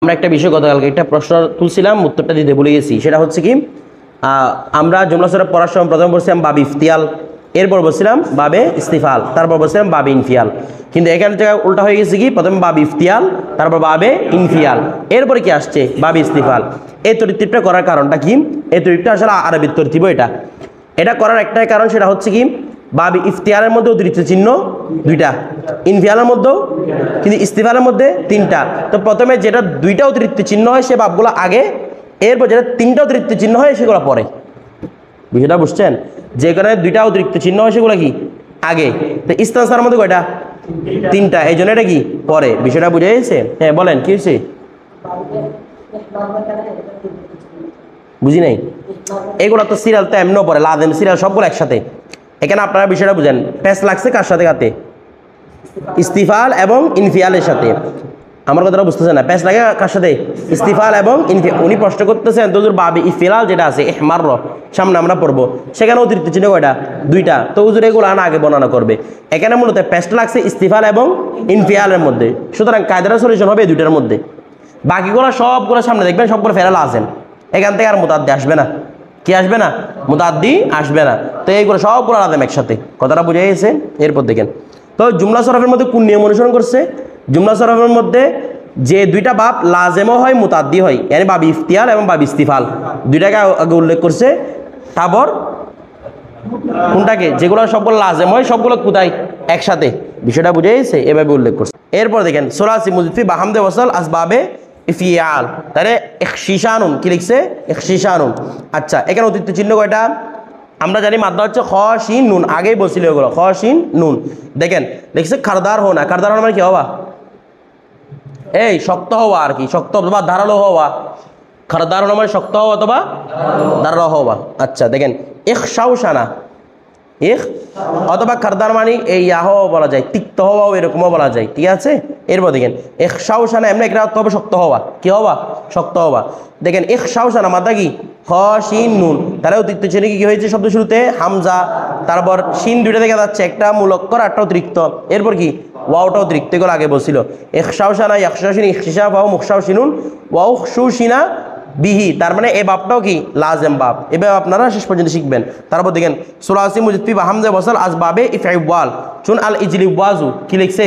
আমরা একটা বিষয় গতকালকে একটা প্রশ্ন তুলছিলাম, উত্তরটা দিতে ভুলে গেছি। সেটা হচ্ছে কি, আমরা জুমলা সূরা পড়ার সময় প্রথমে বলছিলাম বাবে ইফতিয়াল, এরপর বলছিলাম বাবে ইস্তিফাল, তারপর বলছিলাম বাবে ইনফিয়াল। কিন্তু এখানে জায়গায় উল্টা হয়ে গেছে কি, প্রথমে বাবে ইফতিয়াল, তারপর বাবে ইনফিয়াল, এরপরে কি আসছে বাবে ইস্তিফাল। এই তরতিবটা করার কারণটা কি? এই তরতিবটা আসলে আরবির তরতিব। এটা করার একটাই কারণ, সেটা হচ্ছে কি, বাবে ইফতিয়ালের মধ্যে অতিরিক্ত চিহ্ন দুইটা, ইনফিয়ালের মধ্যেও, কিন্তু ইস্তিফালের মধ্যে তিনটা। তো প্রথমে যেটা দুইটা অতিরিক্ত চিহ্ন হয় সে বাবগুলো আগে, এরপর যেটা তিনটা অতিরিক্ত চিহ্ন হয় সেগুলো পরে। বিষয়টা বুঝছেন? যেখানে দুইটা অতিরিক্ত চিহ্ন হয় সেগুলো কি আগে, তো ইস্তেনসার মধ্যে কয়টা? তিনটা, এই জন্য এটা কি পরে। বিষয়টা বুঝে গেছে? হ্যাঁ বলেন, কি হয়েছে? বুঝি নাই। এগুলো তো সিরিয়াল তো এমনও পরে, লাদেম সিরিয়াল সবগুলো একসাথে। এখানে আপনারা বিষয়টা বুঝেন, প্যাস লাগছে কার সাথে? কাতে ইস্তিফাল এবং ইনফিয়ালের সাথে। আমার কথাটা বুঝতেছে না? প্যাস লাগে কার সাথে? ইস্তিফাল এবং ইনফিয়াল। উনি প্রশ্ন করতেছেন তোর বাবে ইফিলাল যেটা আছে এহমার সামনে আমরা পড়বো, সেখানে অতিরিক্ত চিহ্ন কয়টা? দুইটা। তো হুজুর এগুলো আগে বর্ণনা করবে। এখানে মূলত প্যাসটা লাগছে ইস্তিফাল এবং ইনফিয়ালের মধ্যে, সুতরাং কায়দার সলিউশন হবে এই দুইটার মধ্যে। বাকিগুলো সবগুলো সামনে দেখবেন, সবগুলো ফেরাল আছেন। এখান থেকে আর মুতাদ্দি আসবে না। কি আসবে না? মুতাদ্দি আসবে না। তো এইগুলো সবগুলো আলাদা একসাথে। কথাটা বুঝে গেছে? এরপর দেখেন তো জুমলা সরফের মধ্যে কোন নিয়ম অনুসরণ করছে? জুমলা সরফের মধ্যে যে দুইটা বাব লাজেমও হয় মুতাদ্দি হয়, yani বাব ইফতিয়াল এবং বাব ইস্তিফাল, দুইটাকে আগে উল্লেখ করছে। তারপর কোনটাকে? যেগুলো সবগুলো লাজেম হয় সবগুলো কোথায়? একসাথে। বিষয়টা বুঝে গেছে? এভাবে উল্লেখ করছে। এরপর দেখেন সুলাসি মুজফি বাহামদে ওয়াসাল আসবাবে ইফিয়াল, তাহলে ইখশিশানুন কি লিখছে? ইখশিশানুন। আচ্ছা, এখানে অতিরিক্ত চিহ্ন কয়টা? আমরা জানি মাদ্দা হচ্ছে খ শিন নুন, আগেই বলছিল এগুলো খ শিন নুন। দেখেন লিখছে খারদার হো না। খারদার হো মানে কি হওয়া? এই শক্ত হওয়া আর কি, শক্ত অথবা ধারালো হওয়া। খারদার হো মানে শক্ত হওয়া অথবা ধারালো হওয়া। আচ্ছা দেখেন ইখশাউশানা, ইখ অথবা খারদার মানে এই ইয়াহও বলা যায়, তিক্ত হওয়াও এরকমও বলা যায়। ঠিক আছে? এরপর দেখেন ইখশাউশানা এমনি একটা অর্থ হবে শক্ত হওয়া। কি হওয়া? শক্ত হওয়া। দেখেন ইখশাউশানা মাদ্দা কি? খ শিন নুন, তাহলে অতিরিক্ত চিহ্ন কি হয়েছে? শব্দ শুরুতে হামজা, তারপর শিন দুইটা দেখা যাচ্ছে, একটা মূলক্কর একটা অতিরিক্ত, এরপর কি ওয়াওটা অতিরিক্ত। এগুলো আগে বলছিল ইখশাউশানা, ইখশাউশিন, ইখশিশা ওয়াও মুখশাউশিনুন ওয়াও শুশিনা বিহি, তার মানে এই বাপটাও কি লাজেম বাপ। এভাবে আপনারা শেষ পর্যন্ত শিখবেন। তারপর দেখেন সুলাসি মুজফি হামজা ওয়াসাল আসবাবে ইফআল চুন আল ইজলি ওয়াজু কি লিখছে?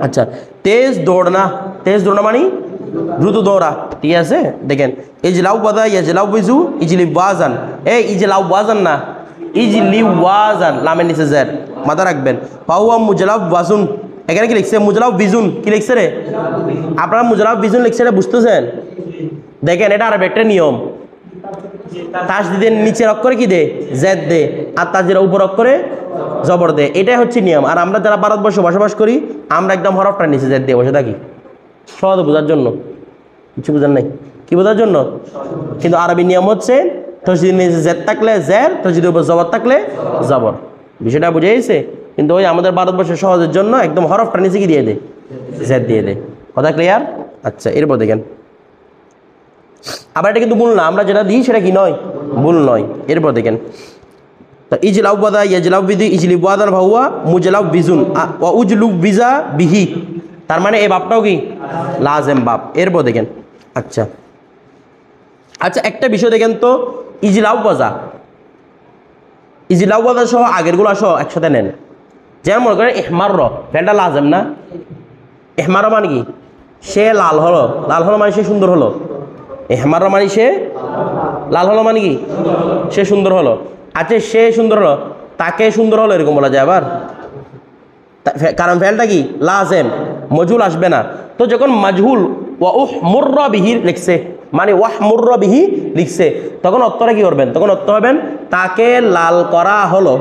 আচ্ছা, তেজ দৌড়না, তেজ দৌড়না মানে দ্রুত দৌড়া। ঠিক আছে? দেখেন ইজলাউ বাদা ইয়াজলাউ বিজু ইজলি ওয়াজান, এই ইজলাউ ওয়াজান না, ইজলি ওয়াজান, লামের নিচে জের, মাথা রাখবেন। পাহুয়া মুজলাউ ওয়াজুন, এখানে কি লিখছে? মুজলাউ বিজুন। কি লিখছে রে? আপনারা মুজলাউ বিজুন লিখছে রে, বুঝতেছেন? দেখেন এটা আরবে একটা নিয়ম, তাসদিদের নিচের অক্ষরে কি দে? জেদ দে, আর তাজদিদের উপর অক্ষরে জবর দে। এটাই হচ্ছে নিয়ম। আর আমরা যারা ভারতবর্ষে বসবাস করি, আমরা একদম হরফটার নিচে জেদ দিয়ে বসে থাকি, সহজে বোঝার জন্য। কিছু বোঝার নাই? কি বোঝার জন্য? কিন্তু আরবি নিয়ম হচ্ছে তাসদিদের নিচে জেদ থাকলে জের, তাসদিদের উপর জবর থাকলে জবর। বিষয়টা বুঝে গেছে? কিন্তু ওই আমাদের ভারতবর্ষের সহজের জন্য একদম হরফটার নিচে কি দিয়ে দে? জেদ দিয়ে দে। কথা ক্লিয়ার? আচ্ছা, এরপর দেখেন আবার এটা কিন্তু ভুল না, আমরা যেটা দিই সেটা কি নয়? ভুল নয়। এরপর দেখেন ইজলাউ বাদা ইয়াজলাউ বিদি ইজলি ওয়াদান ভাহুয়া মুজলাউ বিজুন ওয়া উজলু বিজা বিহি, তার মানে এই বাপটাও কি লাজেম বাপ। এরপর দেখেন আচ্ছা আচ্ছা একটা বিষয় দেখেন তো, ইজলাউ বাজা, ইজলাউ বাজা সহ আগেরগুলো সহ একসাথে নেন। যেমন মনে করেন ইহমার র, ফেলটা লাজেম না? ইহমার মানে কি? সে লাল হলো, লাল হলো মানে সে সুন্দর হলো। এহমার মানে সে লাল হলো মানে কি? সে সুন্দর হলো। আচ্ছা, সে সুন্দর হলো, তাকে সুন্দর হলো এরকম বলা যায় আবার? কারণ ফেলটা কি লাজেম, মজহুল আসবে না। তো যখন মাজহুল ওয়াহ মুর্র বিহি লিখছে, মানে ওয়াহ মুর্র বিহি লিখছে, তখন অর্থটা কি করবেন? তখন অর্থ হবেন তাকে লাল করা হলো,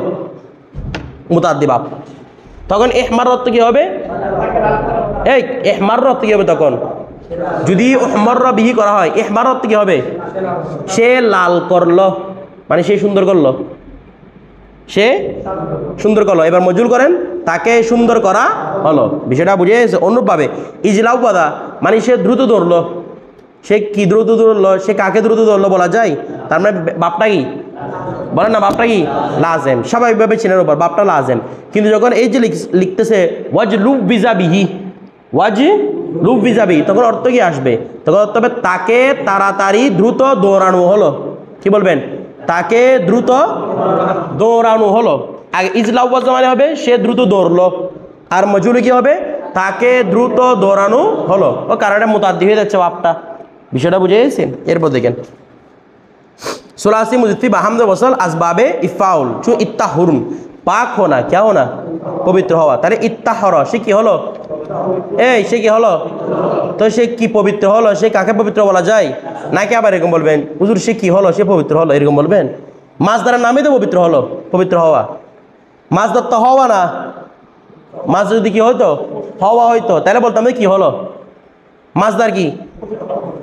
মুতাদ্দি বাপ। তখন এহমার অর্থ কি হবে? এই এহমার অর্থ কি হবে তখন? যদি উহমার বিহি করা হয়, ইহমার অর্থ কি হবে? সে লাল করলো, মানে সে সুন্দর করলো, সে সুন্দর করলো। এবার মজুল করেন তাকে সুন্দর করা হলো। বিষয়টা বুঝে গেছে? অনুরূপভাবে ইজলাউ বাদা মানে সে দ্রুত দৌড়লো, সে কি দ্রুত দৌড়লো? সে কাকে দ্রুত দৌড়লো বলা যায়? তার মানে বাপটা কি বলেন না? বাপটা কি লাজেম, স্বাভাবিকভাবে চিনের উপর বাপটা লাজেম। কিন্তু যখন এই যে লিখতেছে ওয়াজ লু বিজা বিহি, ওয়াজ লুব্বিজাবি, তখন অর্থ কি আসবে? তখন অর্থ হবে তাকে তাড়াতাড়ি দ্রুত দৌড়ানো হলো। কি বলবেন? তাকে দ্রুত দৌড়ানো হলো। আগে ইজলাউবাজ মানে হবে সে দ্রুত দৌড়লো, আর মজুরি কি হবে? তাকে দ্রুত দৌড়ানো হলো। ও কারণে মুতাদ্দি হয়ে যাচ্ছে বাপটা। বিষয়টা বুঝে গেছেন? এরপর দেখেন सुलासी मुजफ्फी बाहमद वसल असबाबे इफ़ाउल चु इत्ताहुरुन पाक होना, क्या होना? पवित्र हवा। তাহলে ইত্তাহর সে কি হলো? এই সে কি হলো? তো সে কি পবিত্র হলো? সে কাকে পবিত্র বলা যায়? নাকি আবার এরকম বলবেন হুজুর সে কি হলো? সে পবিত্র হলো, এরকম বলবেন? মাছ ধরার নামই তো পবিত্র হলো, পবিত্র হওয়া। মাছ ধরতে হওয়া না, মাছ যদি কি হইতো? হওয়া হইতো, তাহলে বলতাম কি হলো? মাছদার কি?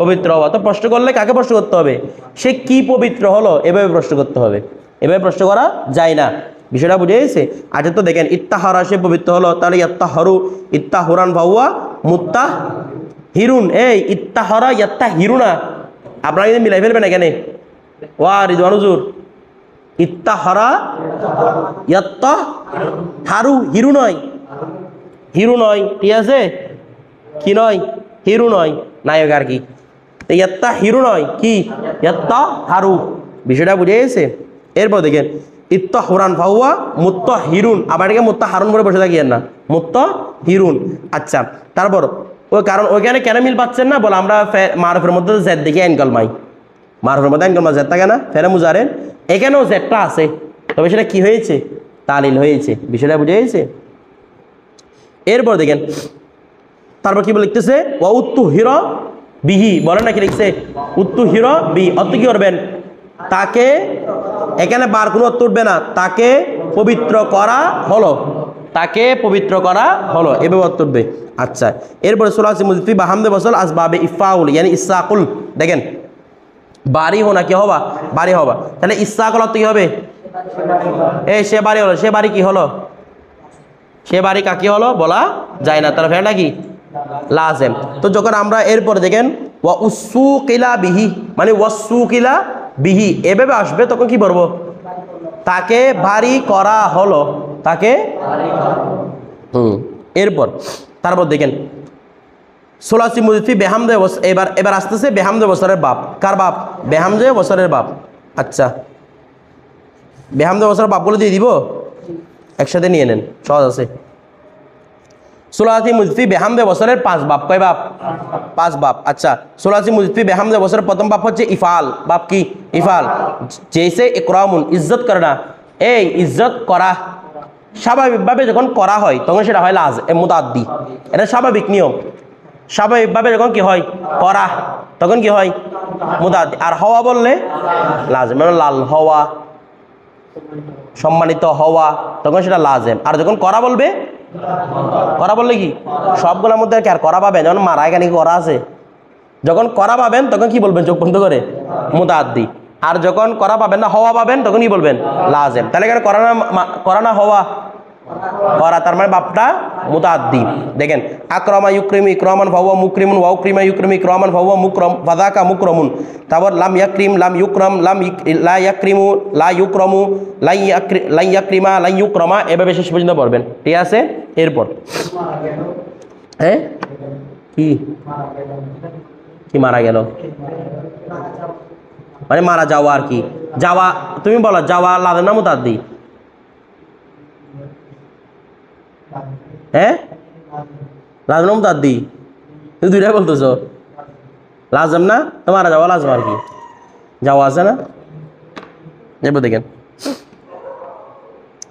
পবিত্র হওয়া। তো প্রশ্ন করলে কাকে প্রশ্ন করতে হবে? সে কি পবিত্র হলো, এভাবে প্রশ্ন করতে হবে, এভাবে প্রশ্ন করা যায় না। বিষয়টা বুঝে গেছে? আচ্ছা, তো দেখেন ইত্তাহারা সে পবিত্র হলো, তাহলে ইত্তাহারু ইত্তাহুরান ভাউয়া মুত্তাহ হিরুন। এই ইত্তাহারা ইয়াত্তা হিরুনা আপনারা কিন্তু মিলাই ফেলবেন এখানে। ওয়া রিদওয়ান হুজুর, ইত্তাহারা ইয়াত্তা হারু, হিরু নয়, হিরু নয়, ঠিক আছে? কি নয়? হিরু নয়, নায়ক আর কি। ইয়াত্তা হিরু নয়, কি? ইয়াত্তা হারু। বিষয়টা বুঝে গেছে? এরপর দেখেন ইত্তাহুরান ফাহুয়া মুত্তাহিরুন, আবার এটাকে মুত্তাহারুন করে বসে থাকিয়েন না, মুত্তাহিরুন। আচ্ছা, তারপর ওই কারণ ওইখানে কেন মিল পাচ্ছেন না? বলে আমরা মারুফের মধ্যে জেড দেখি আইন কলমাই, মারুফের মধ্যে আইন কলমা জেড থাকে না, ফেরে মুজারেন, এখানেও জেডটা আছে, তবে সেটা কি হয়েছে? তালিল হয়েছে। বিষয়টা বুঝে গেছে? এরপর দেখেন তারপর কি বলে লিখতেছে? ওয়া উত্তুহির বিহি, বলেন না কি লিখছে? উত্তুহির বিহি, অর্থ কি করবেন? তাকে, এখানে বার কোনো অর্থ উঠবে না, তাকে পবিত্র করা হলো, তাকে পবিত্র করা হলো, এভাবে অর্থ উঠবে। আচ্ছা, এরপরে সুলাসি মুজফি বাহামদে বসল আসবাবে ইফাউল ইয়ানি ইসাকুল। দেখেন বাড়ি হোনা কি হবা? বাড়ি হবা। তাহলে ইসাকুল অর্থ কি হবে? এই সে বাড়ি হলো, সে বাড়ি কি হলো? সে বাড়ি কাকে হলো বলা যায় না, তার ফেরটা কি? লাজেম। তো যখন আমরা এরপরে দেখেন ওয়া উসুকিলা বিহি, মানে ওয়াসুকিলা বিহি এভাবে আসবে, তখন কি বলবো? তাকে ভারী করা হলো, তাকে। এরপর তারপর দেখেন সুলাসি মুজফি বেহামদে, এবার এবার আসতেছে বেহামদে বছরের বাপ। কার বাপ? বেহামদে বছরের বাপ। আচ্ছা, বেহামদে বছরের বাপ বলে দিয়ে দিব, একসাথে নিয়ে নেন, সহজ আছে। সুলাসি মুজফি বেহামদে বছরের 5 বাপ। কয় বাপ? 5 বাপ। আচ্ছা, সুলাসি মুজফি বেহামদে বছরের প্রথম বাপ হচ্ছে ইফাল। বাপ কি? ইফাল। জেসে ইকরামুন, ইজ্জত করা। এই ইজ্জত করা স্বাভাবিকভাবে যখন করা হয় তখন সেটা হয় লাজ মুতাদ্দি, এটা স্বাভাবিক নিয়ম। স্বাভাবিকভাবে যখন কি হয়? করা, তখন কি হয়? মুতাদ্দি। আর হওয়া বললে লাজেম, মানে লাল হওয়া, সম্মানিত হওয়া, তখন সেটা লাজেম। আর যখন করা বলবে, করা বললে কি? সবগুলোর মধ্যে কি আর করা পাবেন? যেমন মারা এখানে কি করা আছে? যখন করা পাবেন তখন কি বলবেন চোখ বন্ধ করে? মুতাদ্দি। আর যখন করা পাবেন না, হওয়া পাবেন, তখন কি বলবেন? লাজেম। তাহলে এখানে করা না হওয়া, করা, তার মানে বাপটা মুতাদ্দি। দেখেন আকরামা ইউক্রিমু ইকরামান ফাহুয়া মুকরিমুন ওয়া উকরিমা ইউক্রিমু ইকরামান ফাহুয়া মুকরম ফাযাকা মুকরমুন। তারপর লাম ইয়াকরিম লাম ইউকরাম লা ইয়াকরিমু লা ইউকরামু লা ইয়াকরিমা লা ইউকরামা, এভাবে শেষ পর্যন্ত পড়বেন, ঠিক আছে? এরপর হ্যাঁ কি কি মারা গেল, মানে মারা যাওয়া আর কি। যাওয়া তুমি বলো, যাওয়া লাজেম না মুতাদ্দি? হ্যাঁ, লাজেম না মুতাদ্দি? তুমি দুইটাই বলতেছো লাজেম না, তো মারা যাওয়া লাজেম আর কি, যাওয়া আছে না। এরপর দেখেন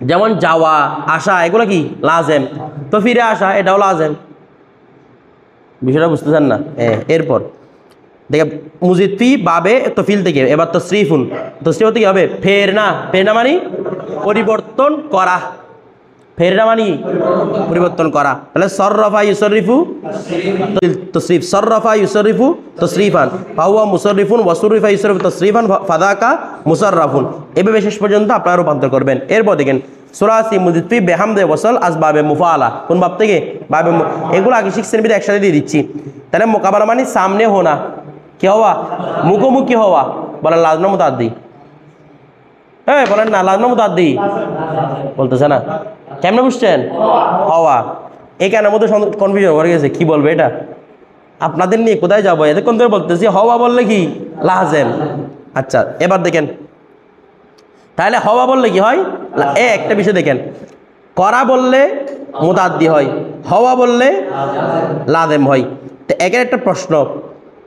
যেমন যাওয়া, আসা, এগুলো কি লাজেম। তো ফিরে আসা এটাও লাজেম। বিষয়টা বুঝতেছেন না? এরপর দেখে মুজিদফি বাবে তফিল থেকে এবার তসরিফুন, তসরিফ থেকে হবে ফের না। ফের না মানে পরিবর্তন করা, ফের না মানে পরিবর্তন করা। তাহলে সররফা ইউসরিফু তসরিফ, সররফা ইউসরিফু তসরিফান ফাহুয়া মুসরিফুন ওয়াসরিফা ইউসরিফু তসরিফান ফাদাকা মুসাররাফুন, এভাবে শেষ পর্যন্ত আপনারা রূপান্তর করবেন। এরপর দেখেন সুলাসি মুজফি বেহামদে ওয়াসাল আসবাবে মুফাআলা, কোন বাব থেকে? বাবে। এগুলো আগে শিখছেন, বিধে একসাথে দিয়ে দিচ্ছি। তাহলে মোকাবেলা মানে সামনে হোনা, কি হওয়া? মুখোমুখি হওয়া। বলেন লাজম না মুতাদ্দি? হ্যাঁ বলেন না, লাজম না মুতাদ্দি? বলতেছে না, কেমনে বুঝছেন? হওয়া। এই কেন মধ্যে কনফিউশন হয়ে গেছে, কি বলবে এটা? আপনাদের নিয়ে কোথায় যাবো? এতক্ষণ ধরে বলতেছি হওয়া বললে কি লাজেম। আচ্ছা এবার দেখেন, তাহলে হওয়া বললে কি হয়? একটা বিষয় দেখেন, করা বললে মুতাদ্দি হয়, হওয়া বললে লাজেম হয়। তো একের একটা প্রশ্ন,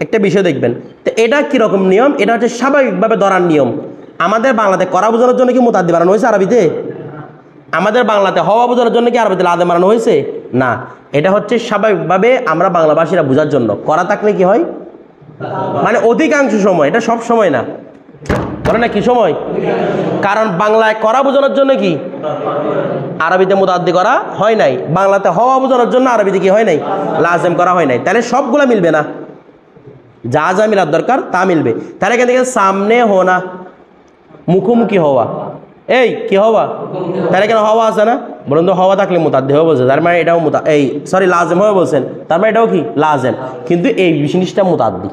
একটা বিষয় দেখবেন, তো এটা কীরকম নিয়ম? এটা হচ্ছে স্বাভাবিকভাবে ধরার নিয়ম। আমাদের বাংলাতে করা বোঝানোর জন্য কি মুতাদ্দি বানানো হয়েছে আরবিতে? আমাদের বাংলাতে হওয়া বোঝানোর জন্য কি আরবিতে লাজেম বানানো হয়েছে? না, এটা হচ্ছে স্বাভাবিকভাবে আমরা বাংলাভাষীরা বোঝার জন্য। করা থাকলে কি হয়, মানে অধিকাংশ সময়, এটা সব সময় না, বলে না কি সময়, কারণ বাংলায় করা বোঝানোর জন্য কি আরবিতে মুতাদ্দি করা হয় নাই, বাংলাতে হওয়া বোঝানোর জন্য আরবিতে কি হয় নাই, লাজেম করা হয় নাই। তাহলে সবগুলা মিলবে না, যা যা মিলার দরকার তা মিলবে। তাহলে এখান থেকে সামনে হোনা, মুখোমুখি হওয়া, এই কি হওয়া, তাহলে কেন হওয়া আছে না? বলুন তো হওয়া থাকলে মুতাদ্দি হয়ে বলছে, তার মানে এটাও লাজেম হয়ে বলছেন, তার মানে এটাও কি লাজেম, কিন্তু এই জিনিসটা মুতাদ্দি।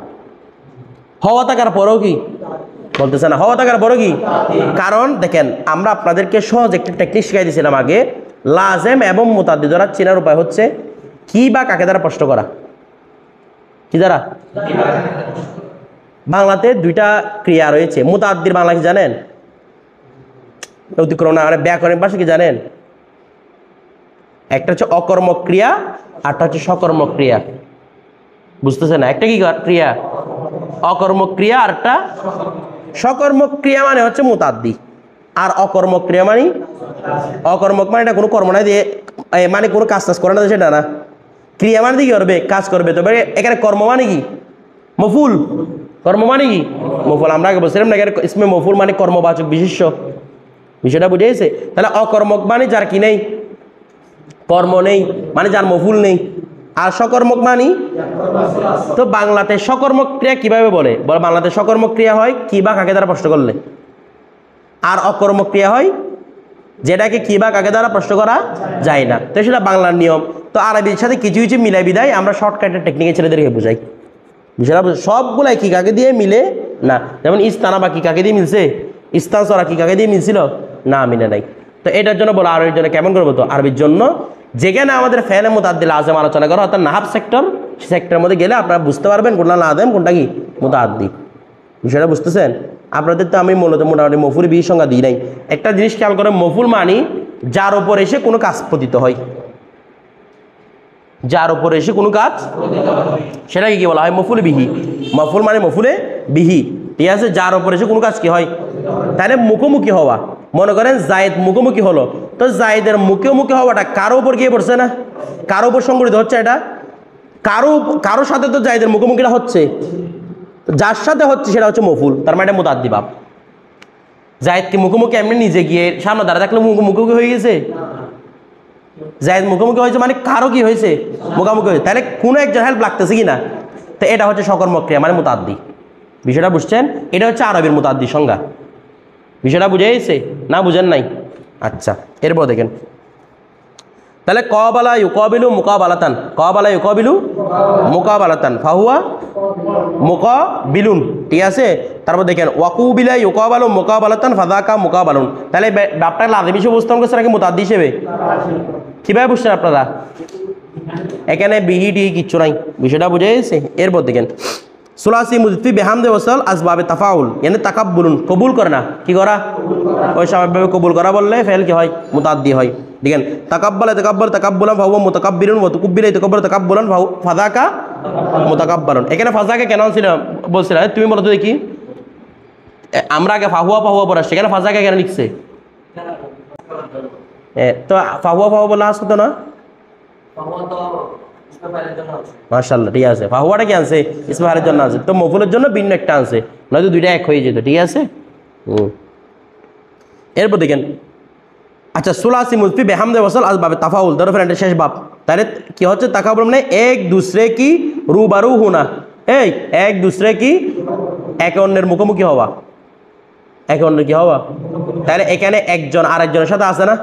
হওয়া থাকার পরেও কি বলতেছে না, হওয়া থাকার পরেও কি? কারণ দেখেন, আমরা আপনাদেরকে সহজ একটা টেকনিক শিখাই দিয়েছিলাম আগে, লাজেম এবং মুতাদ্দি দ্বারা চেনার উপায় হচ্ছে কি বা কাকে দ্বারা প্রশ্ন করা, কি দ্বারা? বাংলাতে দুইটা ক্রিয়া রয়েছে, মুতাদ্দির বাংলা কি জানেন? অতিক্রম না, মানে ব্যাকরণিক ভাষা কি জানেন? একটা হচ্ছে অকর্মক ক্রিয়া, আরটা হচ্ছে সকর্মক ক্রিয়া। বুঝতেছে না? একটা কি ক্রিয়া অকর্মক ক্রিয়া, আর একটা সকর্মক ক্রিয়া, মানে হচ্ছে মুতাদ্দি। আর অকর্মক ক্রিয়া মানে, অকর্মক মানে এটা কোনো কর্ম না দিয়ে, মানে কোনো কাজ টাজ করে না, সেটা না। ক্রিয়া মানে কি করবে, কাজ করবে। তবে এখানে কর্ম মানে কি মফুল, কর্ম মানে কি মফুল। আমরা আগে বলছিলাম না, ইসমে মফুল মানে কর্মবাচক বিশেষ্য, বিষয়টা বুঝে গেছে? তাহলে অকর্মক মানে যার কি নেই, কর্ম নেই, মানে যার মফুল নেই। আর সকর্মক মানে, তো বাংলাতে সকর্মক ক্রিয়া কিভাবে বলে? বাংলাতে সকর্মক ক্রিয়া হয় কি বা কাকে দ্বারা প্রশ্ন করলে, আর অকর্মক ক্রিয়া হয় যেটাকে কি বা কাকে দ্বারা প্রশ্ন করা যায় না। তো সেটা বাংলার নিয়ম। তো আরবির সাথে কিছু কিছু মিলাই বিদায় আমরা শর্টকাটের টেকনিকে ছেলেদেরকে বোঝাই, বিষয়টা সবগুলাই কি কাকে দিয়ে মিলে না। যেমন ইস্তানা বা কি কাকে দিয়ে মিলছে, ইস্তান সরা কি কাকে দিয়ে মিলছিল না, মিলে নাই। তো এটার জন্য বলো আরবির জন্য কেমন করবো? তো আরবির জন্য যেখানে আমাদের ফেলে মুতাদ্দি লাজেম আলোচনা করা, অর্থাৎ নাহাব সেক্টর, সেই সেক্টরের মধ্যে গেলে আপনারা বুঝতে পারবেন কোনটা লাজেম কোনটা কি মুতাদ্দি। বিষয়টা বুঝতেছেন? আপনাদের তো আমি মূলত মোটামুটি মফুল বিহির সংজ্ঞা দিই নাই। একটা জিনিস খেয়াল করে, মফুল মানি যার উপর এসে কোনো কাজ পতিত হয়, যার উপর এসে কোনো কাজ, সেটাকে কি বলা হয়? মফুল বিহি। মফুল মানে মফুলে বিহি, ঠিক আছে? যার উপর এসে কোনো কাজ কি হয়, তাহলে মুখোমুখি হওয়া। মনে করেন জায়েদ মুখোমুখি হলো, তো জায়েদের মুখোমুখি হওয়াটা কারো উপর গিয়ে পড়ছে না, কারো উপর সংগঠিত হচ্ছে, এটা কারো সাথে তো জায়েদের মুখোমুখিটা হচ্ছে, যার সাথে হচ্ছে সেটা হচ্ছে মফুল, তার মানে এটা মুতাদ্দি বাব। জায়েদকে মুখোমুখি এমনি নিজে গিয়ে সামনে দাঁড়া থাকলে মুখোমুখি হয়ে গেছে, জায়েদ মুখোমুখি হয়েছে মানে কারো কি হয়েছে, মুখোমুখি হয়েছে, তাহলে কোনো একজন হেল্প লাগতেছে কি না। তো এটা হচ্ছে সকর্মক ক্রিয়া মানে মুতাদ্দি। বিষয়টা বুঝছেন? এটা হচ্ছে আরবির মুতাদ্দি সংজ্ঞা। বিষয়টা বুঝে গেছে না, বুঝেন নাই? আচ্ছা, এরপর দেখেন, তাহলে কবালা ইউকাবিলু মুকাবালাতান, কবালা ইউকাবিলু মুকাবালাতান ফাহুয়া মুকাবিলুন, ঠিক আছে? তারপর দেখেন ওয়াকুবিলা ইউকাবালু মুকাবালাতান ফাযাকা মুকাবালুন। তাহলে ব্যাপারটা লাযিম হিসেবে উপস্থাপন করছে নাকি মুতাদ্দি হিসেবে? কিভাবে বুঝছেন আপনারা? এখানে বিহিডি কিচ্ছু নাই, বিষয়টা বুঝে গেছে? এরপর দেখেন সুলাসি মুজফি বেহামদে ওয়াসাল আসবাবে তাফাউল, মানে তাকাব্বুলুন, কবুল করে না, কি করা? ওই স্বাভাবিকভাবে কবুল করা বললে ফেল কি হয়? মুতাদ্দি হয়। দেখেন তাকাব্বালা তাকাব্বাল তাকাব্বুলান ফাহুয়া মুতাকাব্বিরুন ওয়া তুকুব্বিলা তাকাব্বালা তাকাব্বুলান ফাযাকা মুতাকাব্বারুন। এখানে ফাযাকা কেন ছিল বলছিলাম, তুমি বলো তো দেখি। আমরা আগে ফাহুয়া ফাহুয়া পড়া, সেখানে ফাযাকা কেন লিখছে? তো ফাহুয়া ফাহুয়া বলা আসতো না, মাশাআল্লাহ, ঠিক আছে। ফাহুয়াটা কি আনছে? ইসমাহারের জন্য আছে, তো মফুলের জন্য ভিন্ন একটা আনছে, নয়তো দুইটা এক হয়ে যেত, ঠিক আছে? এরপর দেখেন, আচ্ছা সুলাসি মুজফি বেহামদে ওয়াসাল আসবাবে তাফাউল, ধরো ফ্রেন্ডের শেষ বাপ, তাহলে কি হচ্ছে? তাকাবুল মানে এক দুসরে কি রুবারু হুনা, এই এক দুসরে কি একে অন্যের মুখোমুখি হওয়া, একে অন্যের কি হওয়া। তাহলে এখানে একজন আরেকজনের সাথে আছে না,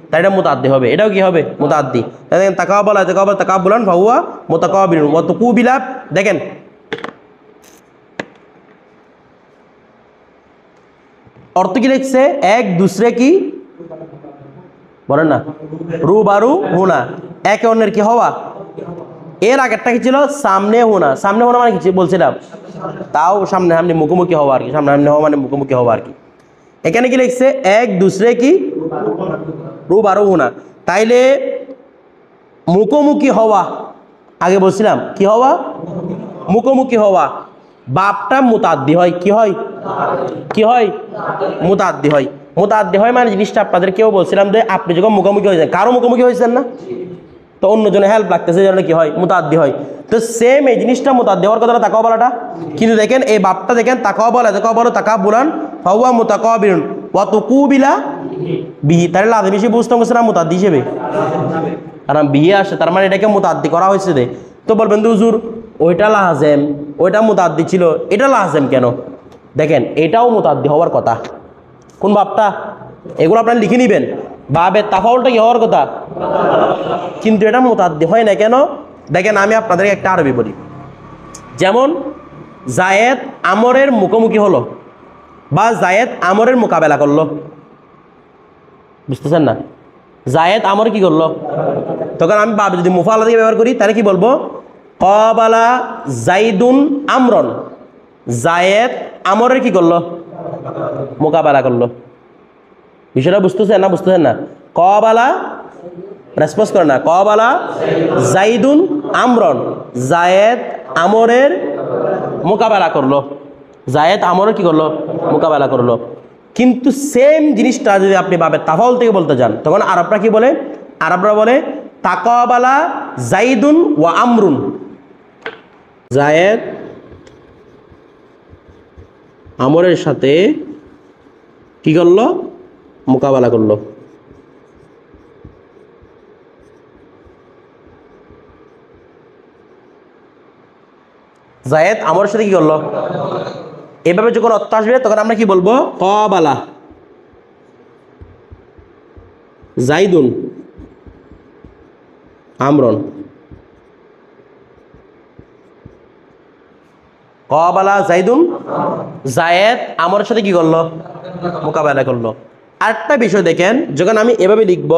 তাই এটা মুতাদ্দি হবে, এটাও কি হবে? মুতাদ্দি। দেখেন তাকাবালা তাকাবাল তাকাব্বুলান ফাহুয়া মুতাকাব্বিরুন ওয়া তুকুবিলা, দেখেন অর্থ কি লিখছে? এক দুসরে কি বলেন না, রুবারু হুনা, একে অন্যের কি হওয়া, এর আগেরটা কি ছিল? সামনে হোনা। সামনে হোনা মানে কি বলছিলাম? তাও সামনে সামনে মুখোমুখি হওয়া আর কি। সামনে সামনে হওয়া মানে মুখোমুখি হওয়া আর কি। এখানে কি লিখছে? এক দুসরে কি রুবারু হোনা। তাইলে মুখোমুখি হওয়া, আগে বলছিলাম কি হওয়া? মুখোমুখি হওয়া। বাপটা মুতাদ্দি হয়। কি হয়? কি হয়? মুতাদ্দি হয়। মুতাদ্দি হয় মানে জিনিসটা আপনাদের কেউ বলছিলাম যে আপনি যখন মুখোমুখি হয়েছেন, কারো মুখোমুখি হয়েছেন না, তো অন্যজনের হেল্প লাগতেছে, যেন কি হয়? মুতাদ্দি হয়। তো সেম এই জিনিসটা মুতাদ্দি হওয়ার কথাটা তাকাও বলাটা, কিন্তু দেখেন এই বাপটা দেখেন তাকাও বলা, তাকাও বলো তাকা বুলান ফাওয়া মুতাকাবিরুন ওয়া তুকুবিলা বিহি। তাহলে লাজিম হিসেবে বুঝতে হচ্ছে না মুতাদ্দি হিসেবে, কারণ বিয়ে আসে, তার মানে এটাকে মুতাদ্দি করা হয়েছে দে। তো বলবেন তো হুজুর ওইটা লাজেম, ওইটা মুতাদ্দি ছিল, এটা লাজেম কেন? দেখেন এটাও মুতাদ্দি হওয়ার কথা। কোন বাপটা? এগুলো আপনারা লিখে নেবেন। বাবের তাফাউলটা কি হওয়ার কথা, কিন্তু এটা মুতাদ্দি হয় না কেন? দেখেন আমি আপনাদেরকে একটা আরবি বলি। যেমন জায়েদ আমরের মুখোমুখি হলো বা জায়েদ আমরের মোকাবেলা করলো, বুঝতেছেন না? জায়েদ আমর কি করলো, তখন আমি বাবে যদি মুফাআলা দিয়ে ব্যবহার করি তাহলে কি বলবো? ক্বাবালা জাইদুন আমরন। জায়েদ আমরের কি করলো? মোকাবেলা করলো। বিষয়টা বুঝতেছেন না? বুঝতেছেন না? ক্বাবালা রেসপন্স করে না। ক্বাবালা জাইদুন আমরন, জায়েদ আমরের মোকাবেলা করলো। জায়েদ আমরের কি করলো? মোকাবেলা করলো। কিন্তু সেম জিনিসটা যদি আপনি বাবের তাফাউল থেকে বলতে যান, তখন আরবরা কি বলে? আরবরা বলে তাকাবালা জাইদুন ওয়া আমরুন। জায়েদ আমরের সাথে কি করলো? মোকাবেলা করলো। জায়েদ আমরের সাথে কি করলো? এভাবে যখন অর্থ আসবে তখন আমরা কি বলবো? ক্বাবালা জাইদুন আমরন। ক্বাবালা জাইদুন, জায়েদ আমরের সাথে কি করলো? মোকাবেলা করলো। আরেকটা বিষয় দেখেন, যখন আমি এভাবে লিখব,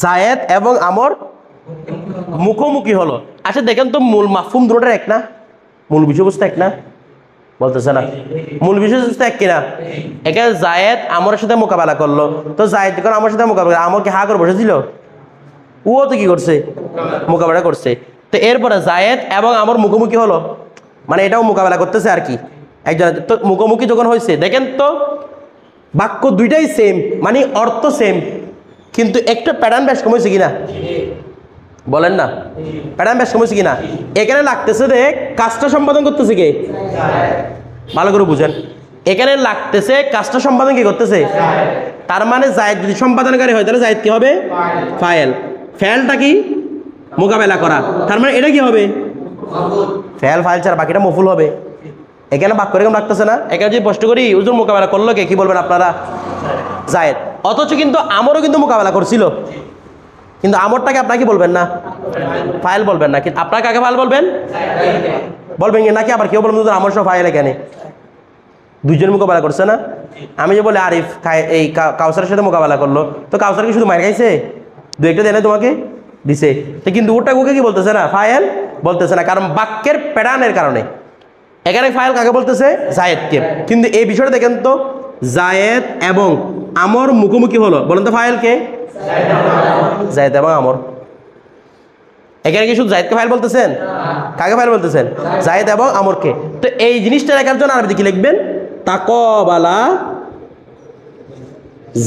জায়েদ এবং আমর মুখোমুখি হলো। আচ্ছা দেখেন তো মূল মাফহুম দুটোটার এক না? মূল বিষয়বস্তু এক না? বলতেছে না মূল বিষয়বস্তু এক কিনা? এখানে জায়েদ আমরের সাথে মোকাবেলা করলো, তো জায়েদ যখন আমার সাথে মোকাবেলা, আমর কি হা করে বসেছিল? ও তো কি করছে? মোকাবেলা করছে। তো এরপরে জায়েদ এবং আমর মুখোমুখি হলো, মানে এটাও মোকাবেলা করতেছে আর কি একজন। তো মুখোমুখি যখন হয়েছে, দেখেন তো বাক্য দুইটাই সেম, মানে অর্থ সেম, কিন্তু একটা প্যাটার্ন বেশ কম হয়েছে কিনা? বলেন না, প্যাটার্ন বেশ কম হয়েছে কিনা? এখানে লাগতেছে যে কাজটা সম্পাদন করতেছে কে? ভালো করে বুঝেন, এখানে লাগতেছে কাজটা সম্পাদন কি করতেছে? তার মানে জায়েদ যদি সম্পাদনকারী হয় তাহলে জায়েদ কি হবে? ফাইল। ফেলটা কি? মোকাবেলা করা। তার মানে এটা কি হবে? ফেল ফাইল ছাড়া বাকিটা মফুল হবে। এখানে বাক্য এরকম লাগতেছে না? এখানে যদি প্রশ্ন করি হুজুর মোকাবেলা করলো কে, কি বলবেন আপনারা? জায়েদ। অথচ কিন্তু আমরও কিন্তু মোকাবেলা করছিল, কিন্তু আমরটাকে আপনারা কি বলবেন না? ফাইল বলবেন না। কিন্তু আপনারা কাকে ফাইল বলবেন? বলবেন নাকি আবার কেউ বলবেন আমর সব ফাইল? এখানে দুইজন মোকাবেলা করছে না? আমি যে বলে আরিফ এই কাউসারের সাথে মোকাবেলা করলো, তো কাউসার কি শুধু মার খাইছে? দু একটা দেয় তোমাকে দিছে, তো কিন্তু ওকে কি বলতেছে না? ফাইল বলতেছে না, কারণ বাক্যের প্যাটার্নের কারণে। এখানে ফাইল কাকে বলতেছে? জায়েদকে। কিন্তু এই বিষয়টা দেখেন তো, জায়েদ এবং আমর মুখোমুখি হলো, বলেন তো ফাইল কে? জায়েদ এবং আমর। এখানে কি শুধু জায়েদকে ফাইল বলতেছেন? কাকে ফাইল বলতেছেন? জায়েদ এবং আমরকে। তো এই জিনিসটা লেখার জন্য আরবিতে কি লিখবেন? তাকাবালা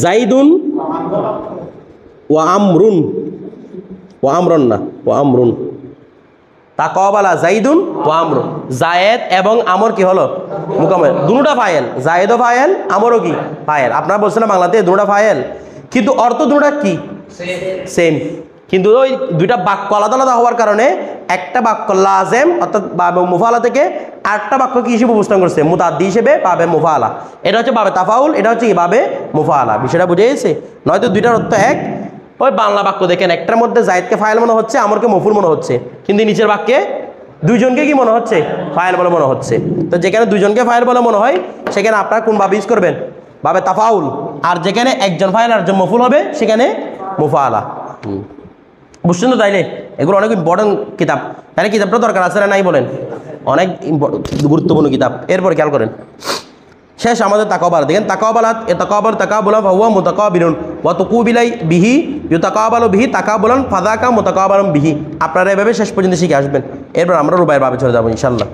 জাইদুন ওয়া আমরুন, ওয়া আমরুন না, ওয়া আমরুন। তাকাবালা জাইদুন ওয়া আমরুন। জায়েদ এবং আমর কি হলো? মুকামে। দুটোটা ফাইল, জায়েদও ফাইল, আমরও কি ফাইল। আপনারা বলছেন না বাংলাতে দুটোটা ফাইল, কিন্তু অর্থ দুটোটা কি? সেম। কিন্তু ওই দুইটা বাক্য আলাদা আলাদা হওয়ার কারণে একটা বাক্য লাজেম অর্থাৎ বাবে মুফাআলা থেকে আরেকটা বাক্য কি হিসেবে উপস্থাপন করছে? মুতাদ্দি হিসেবে, বাবে মুফাআলা। এটা হচ্ছে বাবে তাফাউল, এটা হচ্ছে কি? বাবে মুফাআলা। বিষয়টা বুঝে গেছে? নয়তো দুইটার অর্থ এক, ওই বাংলা বাক্য দেখেন, একটার মধ্যে জায়েদকে ফাইল মনে হচ্ছে, আমরকে মফুল মনে হচ্ছে, কিন্তু নিচের বাক্যে দুইজনকে কি মনে হচ্ছে? ফাইল বলে মনে হচ্ছে। তো যেখানে দুইজনকে ফাইল বলে মনে হয় সেখানে আপনারা কোন ভাবে ইউজ করবেন? ভাবে তাফাউল। আর যেখানে একজন ফাইল আর একজন মফুল হবে সেখানে মুফাআলা। বুঝছেন তো? তাইলে এগুলো অনেক ইম্পর্টেন্ট কিতাব, তাহলে কিতাবটা দরকার আছে না নাই বলেন? অনেক গুরুত্বপূর্ণ কিতাব। এরপর খেয়াল করেন, শেষ আমাদের তাকাবাল দেখেন, তাকাবালাত এ তাকাবাল তাকাবুলান ফাহুয়া মুতাকাবিলুন ওয়া তুকুবিলাই বিহি ইউতাকাবালু বিহি তাকাবুলান ফাযাকা মুতাকাবালুন বিহি। আপনারা এভাবে শেষ পর্যন্ত শিখে আসবেন। এরপর আমরা রুবাইয়ের বাবে চলে যাবো ইনশাআল্লাহ।